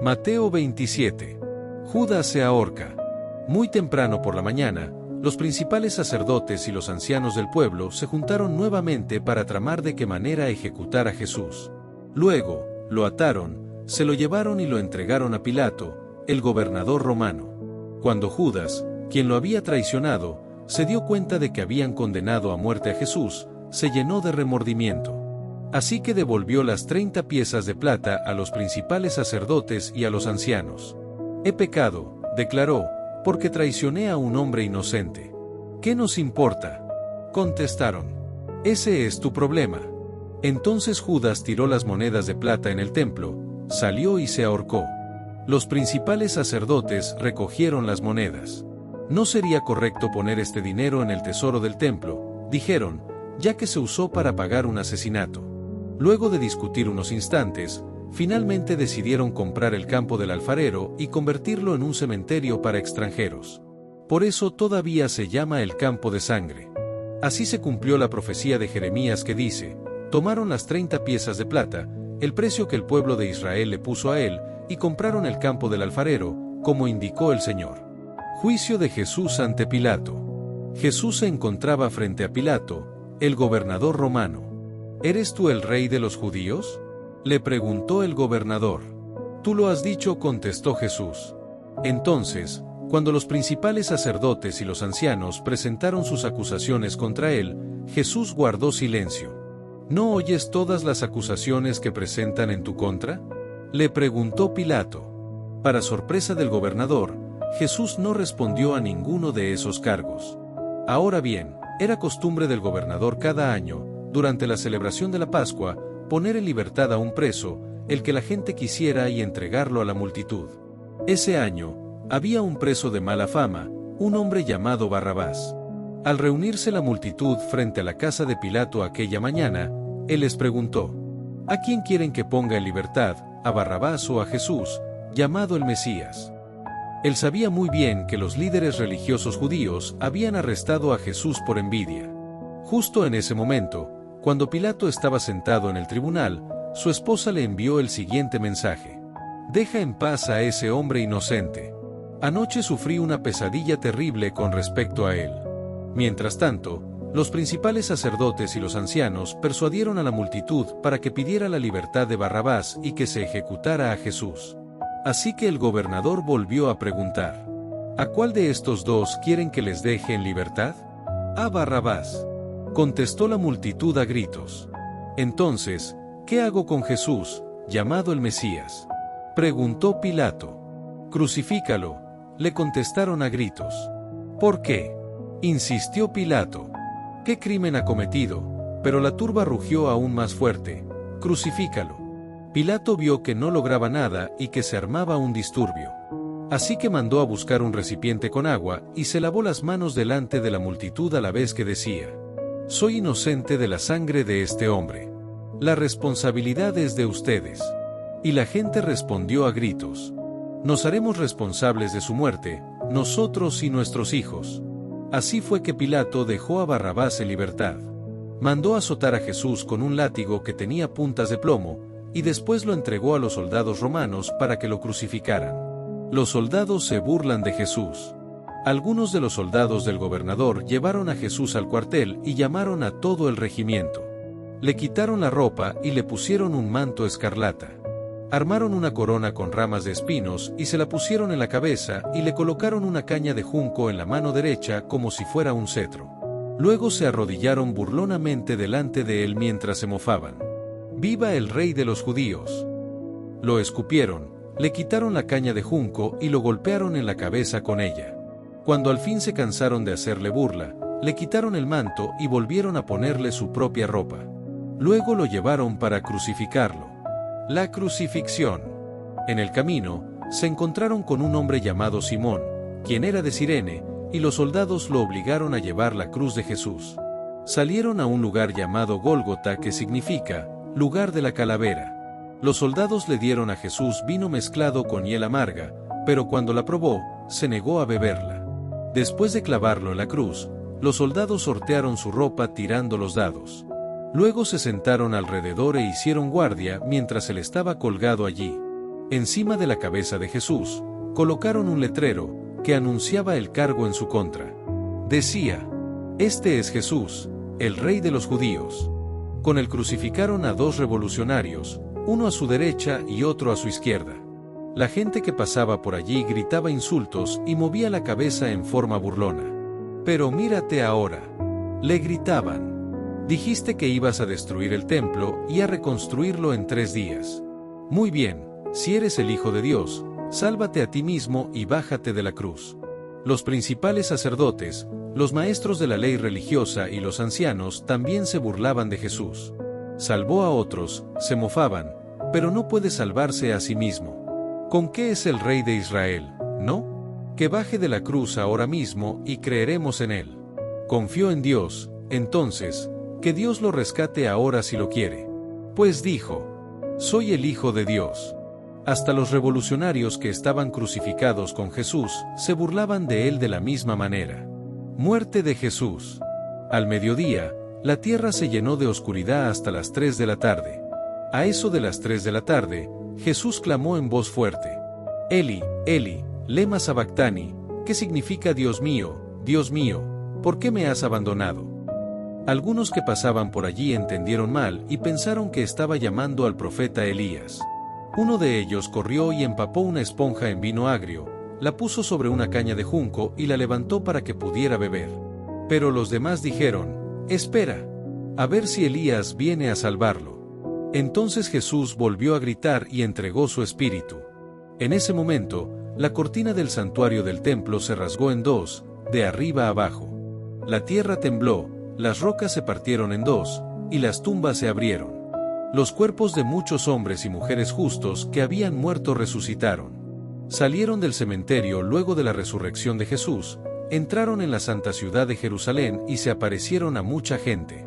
Mateo 27. Judas se ahorca. Muy temprano por la mañana, los principales sacerdotes y los ancianos del pueblo se juntaron nuevamente para tramar de qué manera ejecutar a Jesús. Luego, lo ataron, se lo llevaron y lo entregaron a Pilato, el gobernador romano. Cuando Judas, quien lo había traicionado, se dio cuenta de que habían condenado a muerte a Jesús, se llenó de remordimiento. Así que devolvió las 30 piezas de plata a los principales sacerdotes y a los ancianos. «He pecado», declaró, «porque traicioné a un hombre inocente». «¿Qué nos importa?», contestaron. «Ese es tu problema». Entonces Judas tiró las monedas de plata en el templo, salió y se ahorcó. Los principales sacerdotes recogieron las monedas. «No sería correcto poner este dinero en el tesoro del templo», dijeron, «ya que se usó para pagar un asesinato». Luego de discutir unos instantes, finalmente decidieron comprar el campo del alfarero y convertirlo en un cementerio para extranjeros. Por eso todavía se llama el campo de sangre. Así se cumplió la profecía de Jeremías que dice: tomaron las 30 piezas de plata, el precio que el pueblo de Israel le puso a él, y compraron el campo del alfarero, como indicó el Señor. Juicio de Jesús ante Pilato. Jesús se encontraba frente a Pilato, el gobernador romano. ¿Eres tú el rey de los judíos?, le preguntó el gobernador. Tú lo has dicho, contestó Jesús. Entonces, cuando los principales sacerdotes y los ancianos presentaron sus acusaciones contra él, Jesús guardó silencio. ¿No oyes todas las acusaciones que presentan en tu contra?, le preguntó Pilato. Para sorpresa del gobernador, Jesús no respondió a ninguno de esos cargos. Ahora bien, era costumbre del gobernador cada año, durante la celebración de la Pascua, poner en libertad a un preso, el que la gente quisiera, y entregarlo a la multitud. Ese año, había un preso de mala fama, un hombre llamado Barrabás. Al reunirse la multitud frente a la casa de Pilato aquella mañana, él les preguntó: ¿a quién quieren que ponga en libertad, a Barrabás o a Jesús, llamado el Mesías? Él sabía muy bien que los líderes religiosos judíos habían arrestado a Jesús por envidia. Justo en ese momento, cuando Pilato estaba sentado en el tribunal, su esposa le envió el siguiente mensaje: «Deja en paz a ese hombre inocente. Anoche sufrí una pesadilla terrible con respecto a él». Mientras tanto, los principales sacerdotes y los ancianos persuadieron a la multitud para que pidiera la libertad de Barrabás y que se ejecutara a Jesús. Así que el gobernador volvió a preguntar: ¿a cuál de estos dos quieren que les deje en libertad? «A Barrabás», contestó la multitud a gritos. «Entonces, ¿qué hago con Jesús, llamado el Mesías?», preguntó Pilato. «Crucifícalo», le contestaron a gritos. «¿Por qué?», insistió Pilato. «¿Qué crimen ha cometido?», pero la turba rugió aún más fuerte: «Crucifícalo». Pilato vio que no lograba nada y que se armaba un disturbio. Así que mandó a buscar un recipiente con agua y se lavó las manos delante de la multitud a la vez que decía: «Soy inocente de la sangre de este hombre. La responsabilidad es de ustedes». Y la gente respondió a gritos: «Nos haremos responsables de su muerte, nosotros y nuestros hijos». Así fue que Pilato dejó a Barrabás en libertad. Mandó azotar a Jesús con un látigo que tenía puntas de plomo, y después lo entregó a los soldados romanos para que lo crucificaran. Los soldados se burlan de Jesús. Algunos de los soldados del gobernador llevaron a Jesús al cuartel y llamaron a todo el regimiento. Le quitaron la ropa y le pusieron un manto escarlata. Armaron una corona con ramas de espinos y se la pusieron en la cabeza y le colocaron una caña de junco en la mano derecha como si fuera un cetro. Luego se arrodillaron burlonamente delante de él mientras se mofaban: «¡Viva el rey de los judíos!». Lo escupieron, le quitaron la caña de junco y lo golpearon en la cabeza con ella. Cuando al fin se cansaron de hacerle burla, le quitaron el manto y volvieron a ponerle su propia ropa. Luego lo llevaron para crucificarlo. La crucifixión. En el camino, se encontraron con un hombre llamado Simón, quien era de Cirene, y los soldados lo obligaron a llevar la cruz de Jesús. Salieron a un lugar llamado Gólgota, que significa lugar de la calavera. Los soldados le dieron a Jesús vino mezclado con hiel amarga, pero cuando la probó, se negó a beberla. Después de clavarlo en la cruz, los soldados sortearon su ropa tirando los dados. Luego se sentaron alrededor e hicieron guardia mientras él estaba colgado allí. Encima de la cabeza de Jesús, colocaron un letrero que anunciaba el cargo en su contra. Decía: "Este es Jesús, el Rey de los Judíos". Con él crucificaron a 2 revolucionarios, uno a su derecha y otro a su izquierda. La gente que pasaba por allí gritaba insultos y movía la cabeza en forma burlona. "Pero mírate ahora", le gritaban. "Dijiste que ibas a destruir el templo y a reconstruirlo en 3 días. Muy bien, si eres el Hijo de Dios, sálvate a ti mismo y bájate de la cruz". Los principales sacerdotes, los maestros de la ley religiosa y los ancianos también se burlaban de Jesús. Salvó a otros, se mofaban, pero no puede salvarse a sí mismo. ¿Con qué es el Rey de Israel, no? Que baje de la cruz ahora mismo y creeremos en él. Confió en Dios, entonces, que Dios lo rescate ahora si lo quiere. Pues dijo: "Soy el Hijo de Dios". Hasta los revolucionarios que estaban crucificados con Jesús se burlaban de él de la misma manera. Muerte de Jesús. Al mediodía, la tierra se llenó de oscuridad hasta las 3 de la tarde. A eso de las 3 de la tarde, Jesús clamó en voz fuerte: "Eli, Eli, lema sabactani", que significa Dios mío, ¿por qué me has abandonado? Algunos que pasaban por allí entendieron mal y pensaron que estaba llamando al profeta Elías. Uno de ellos corrió y empapó una esponja en vino agrio, la puso sobre una caña de junco y la levantó para que pudiera beber. Pero los demás dijeron: "Espera, a ver si Elías viene a salvarlo". Entonces Jesús volvió a gritar y entregó su espíritu. En ese momento, la cortina del santuario del templo se rasgó en 2, de arriba a abajo. La tierra tembló, las rocas se partieron en 2, y las tumbas se abrieron. Los cuerpos de muchos hombres y mujeres justos que habían muerto resucitaron. Salieron del cementerio luego de la resurrección de Jesús, entraron en la santa ciudad de Jerusalén y se aparecieron a mucha gente.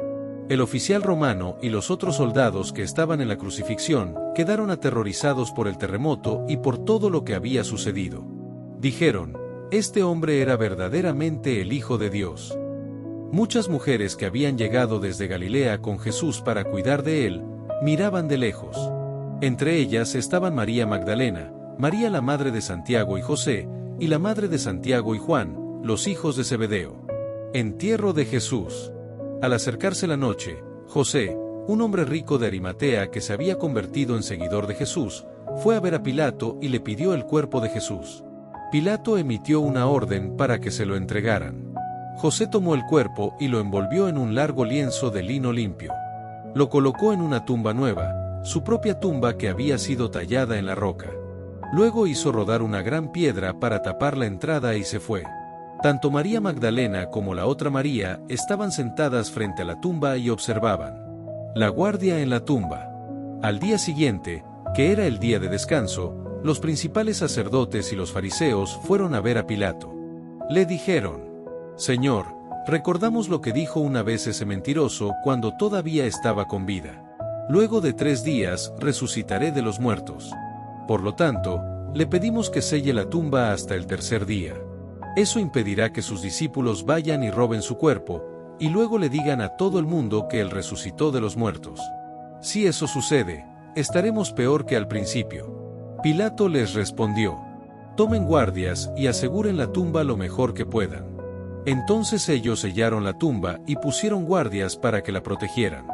El oficial romano y los otros soldados que estaban en la crucifixión quedaron aterrorizados por el terremoto y por todo lo que había sucedido. Dijeron: "Este hombre era verdaderamente el Hijo de Dios". Muchas mujeres que habían llegado desde Galilea con Jesús para cuidar de él, miraban de lejos. Entre ellas estaban María Magdalena, María la madre de Santiago y José, y la madre de Santiago y Juan, los hijos de Zebedeo. Entierro de Jesús. Al acercarse la noche, José, un hombre rico de Arimatea que se había convertido en seguidor de Jesús, fue a ver a Pilato y le pidió el cuerpo de Jesús. Pilato emitió una orden para que se lo entregaran. José tomó el cuerpo y lo envolvió en un largo lienzo de lino limpio. Lo colocó en una tumba nueva, su propia tumba que había sido tallada en la roca. Luego hizo rodar una gran piedra para tapar la entrada y se fue. Tanto María Magdalena como la otra María estaban sentadas frente a la tumba y observaban. La guardia en la tumba. Al día siguiente, que era el día de descanso, los principales sacerdotes y los fariseos fueron a ver a Pilato. Le dijeron: "Señor, recordamos lo que dijo una vez ese mentiroso cuando todavía estaba con vida. Luego de 3 días resucitaré de los muertos. Por lo tanto, le pedimos que selle la tumba hasta el 3er día. Eso impedirá que sus discípulos vayan y roben su cuerpo, y luego le digan a todo el mundo que él resucitó de los muertos. Si eso sucede, estaremos peor que al principio". Pilato les respondió: "Tomen guardias y aseguren la tumba lo mejor que puedan". Entonces ellos sellaron la tumba y pusieron guardias para que la protegieran.